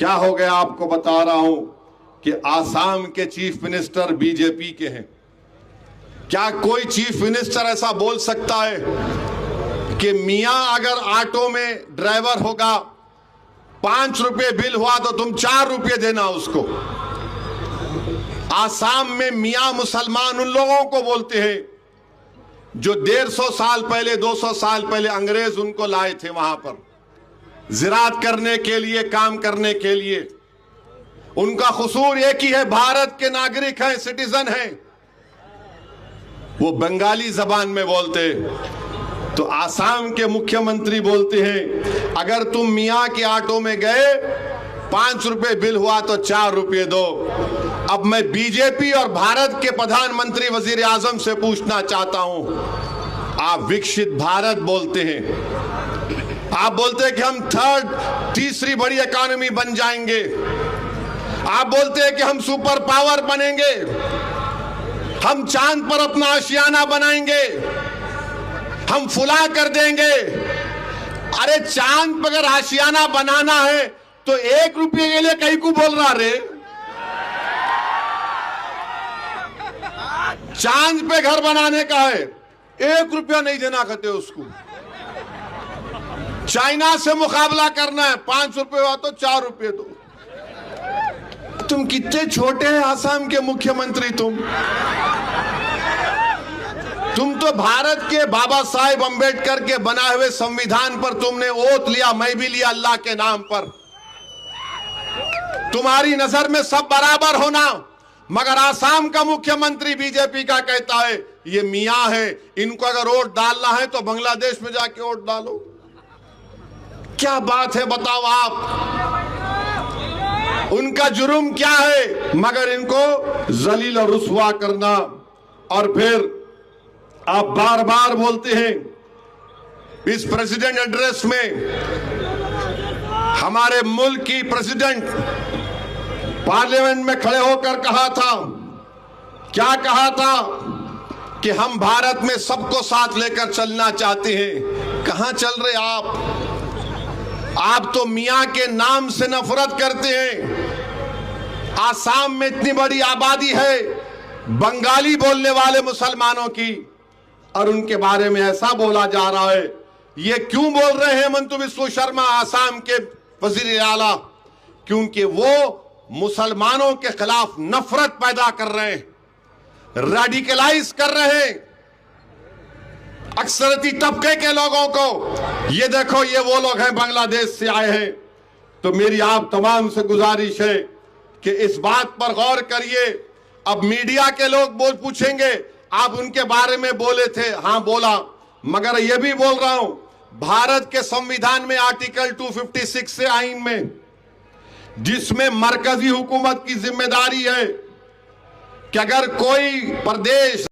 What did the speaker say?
क्या हो गया आपको बता रहा हूं कि आसाम के चीफ मिनिस्टर बीजेपी के हैं। क्या कोई चीफ मिनिस्टर ऐसा बोल सकता है कि मियां अगर ऑटो में ड्राइवर होगा, 5 रुपए बिल हुआ तो तुम 4 रुपए देना उसको। आसाम में मियां मुसलमान उन लोगों को बोलते हैं जो 150 साल पहले 200 साल पहले अंग्रेज उनको लाए थे वहां पर ज़िराअत करने के लिए, काम करने के लिए। उनका कसूर एक ही है, भारत के नागरिक हैं, सिटीजन हैं। वो बंगाली जबान में बोलते, तो आसाम के मुख्यमंत्री बोलते हैं अगर तुम मियां के ऑटो में गए, 5 रुपए बिल हुआ तो 4 रुपए दो। अब मैं बीजेपी और भारत के प्रधानमंत्री वजीर आजम से पूछना चाहता हूं, आप विकसित भारत बोलते हैं, आप बोलते हैं कि हम तीसरी बड़ी इकोनॉमी बन जाएंगे, आप बोलते हैं कि हम सुपर पावर बनेंगे, हम चांद पर अपना आशियाना बनाएंगे, हम फुला कर देंगे। अरे चांद पर अगर आशियाना बनाना है तो 1 रुपये के लिए कहीं को बोल रहा रे? चांद पे घर बनाने का है, 1 रुपया नहीं देना कहते उसको। चाइना से मुकाबला करना है, 5 रुपए हुआ तो 4 रुपए दो। तुम कितने छोटे हैं आसाम के मुख्यमंत्री। तुम तो भारत के बाबा साहेब अंबेडकर के बनाए हुए संविधान पर तुमने ओथ लिया, मैं भी लिया अल्लाह के नाम पर। तुम्हारी नजर में सब बराबर होना, मगर आसाम का मुख्यमंत्री बीजेपी का कहता है ये मियां है, इनको अगर वोट डालना है तो बांग्लादेश में जाके वोट डालो। क्या बात है बताओ आप, उनका जुर्म क्या है मगर इनको जलील और रुसवा करना। और फिर आप बार बार बोलते हैं इस प्रेसिडेंट एड्रेस में, हमारे मुल्क की प्रेसिडेंट पार्लियामेंट में खड़े होकर कहा था, क्या कहा था कि हम भारत में सबको साथ लेकर चलना चाहते हैं। कहां चल रहे आप तो मियां के नाम से नफरत करते हैं। आसाम में इतनी बड़ी आबादी है बंगाली बोलने वाले मुसलमानों की, और उनके बारे में ऐसा बोला जा रहा है। ये क्यों बोल रहे हैं हेमंत बिस्वा शर्मा, आसाम के वजीर आला? क्योंकि वो मुसलमानों के खिलाफ नफरत पैदा कर रहे हैं, रेडिकलाइज कर रहे हैं अक्सरती तबके के लोगों को। ये देखो, ये वो लोग हैं बांग्लादेश से आए हैं। तो मेरी आप तमाम से गुजारिश है कि इस बात पर गौर करिए। अब मीडिया के लोग पूछेंगे आप उनके बारे में बोले थे, हां बोला, मगर ये भी बोल रहा हूं भारत के संविधान में आर्टिकल 256 से आइन में, जिसमें मरकजी हुकूमत की जिम्मेदारी है कि अगर कोई प्रदेश